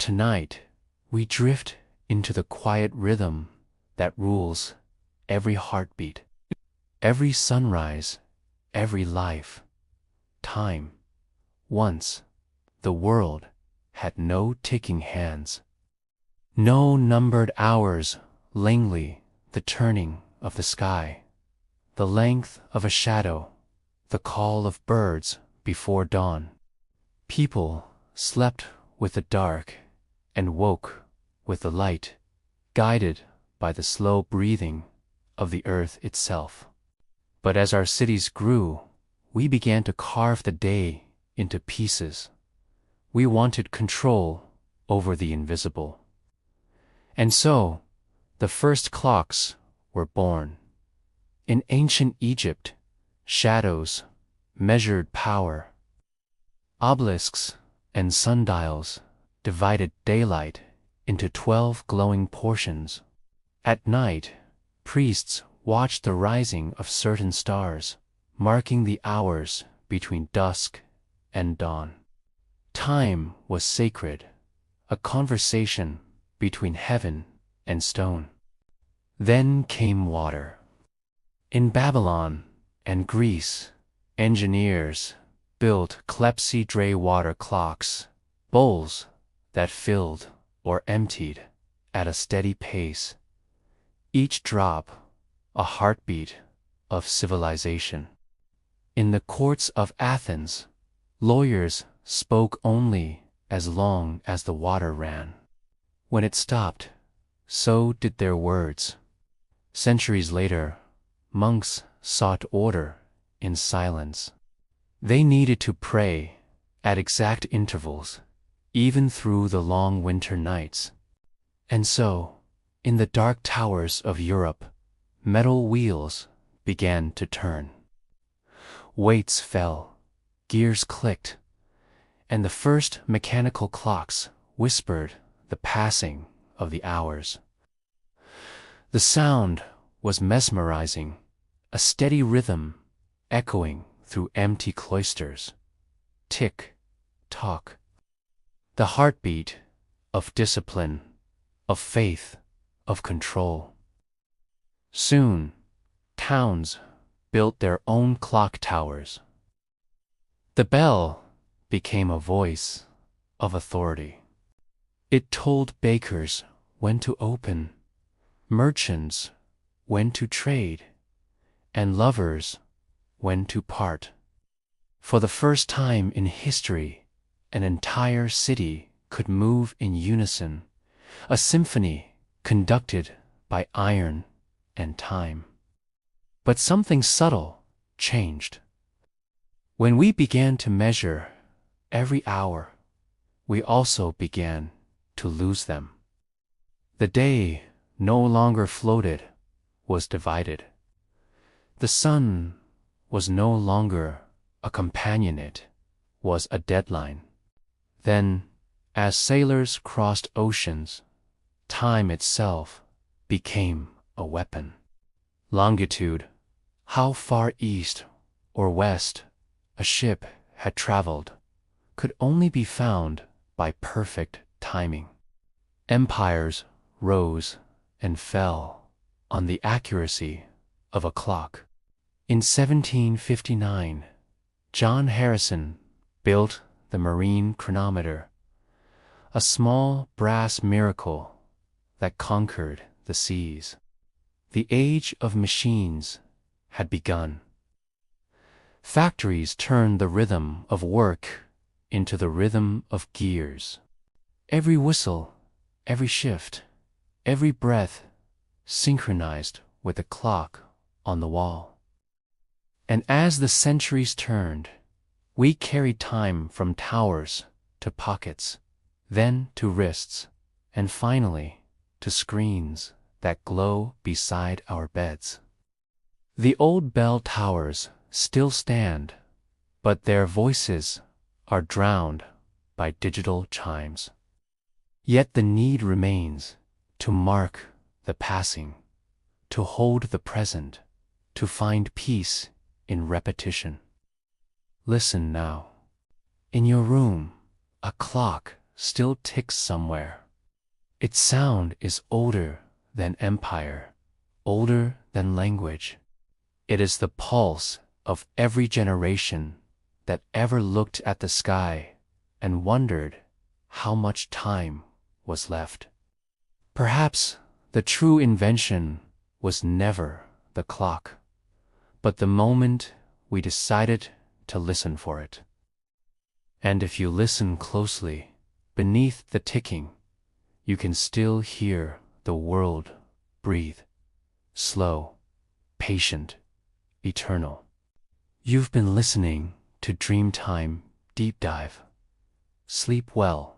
tonight, we drift into the quiet rhythm that rules every heartbeat, every sunrise, every life. Time. Once, the world had no ticking hands, no numbered hours, lamely the turning of the sky, the length of a shadow, the call of birds before dawn. People slept with the dark and woke with the light, guided by the slow breathing of the earth itself. But as our cities grew, we began to carve the day into pieces. We wanted control over the invisible. And so, the first clocks were born. In ancient Egypt, shadows measured power. Obelisks and sundials divided daylight into 12 glowing portions. At night, priests watched the rising of certain stars, marking the hours between dusk and dawn. Time was sacred, a conversation between heaven and stone. Then came water. In Babylon and Greece, engineers built clepsydra water clocks, bowls that filled or emptied at a steady pace, each drop a heartbeat of civilization. In the courts of Athens, lawyers spoke only as long as the water ran. When it stopped, so did their words. Centuries later, monks sought order in silence. They needed to pray at exact intervals, even through the long winter nights. And so, in the dark towers of Europe, metal wheels began to turn. Weights fell, gears clicked, and the first mechanical clocks whispered the passing of the hours. The sound was mesmerizing, a steady rhythm echoing through empty cloisters. Tick, tock. The heartbeat of discipline, of faith, of control. Soon, towns built their own clock towers. The bell became a voice of authority. It told bakers when to open, merchants when to trade, and lovers when to part. For the first time in history, an entire city could move in unison, a symphony conducted by iron and time. But something subtle changed. When we began to measure every hour, we also began to lose them. The day no longer floated, was divided. The sun was no longer a companion, it was a deadline. Then, as sailors crossed oceans, time itself became a weapon. Longitude, how far east or west a ship had traveled, could only be found by perfect timing. Empires rose and fell on the accuracy of a clock. In 1759, John Harrison built the marine chronometer, a small brass miracle that conquered the seas. The age of machines had begun. Factories turned the rhythm of work into the rhythm of gears. Every whistle, every shift, every breath synchronized with the clock on the wall. And as the centuries turned, we carried time from towers to pockets, then to wrists, and finally to screens that glow beside our beds. The old bell towers still stand, but their voices are drowned by digital chimes. Yet the need remains to mark the passing, to hold the present, to find peace in repetition. Listen now. In your room, a clock still ticks somewhere. Its sound is older than empire, older than language. It is the pulse of every generation that ever looked at the sky and wondered how much time was left. Perhaps the true invention was never the clock, but the moment we decided to listen for it. And if you listen closely, beneath the ticking, you can still hear the world breathe, slow, patient, eternal. You've been listening to Dreamtime Deep Dive. Sleep well.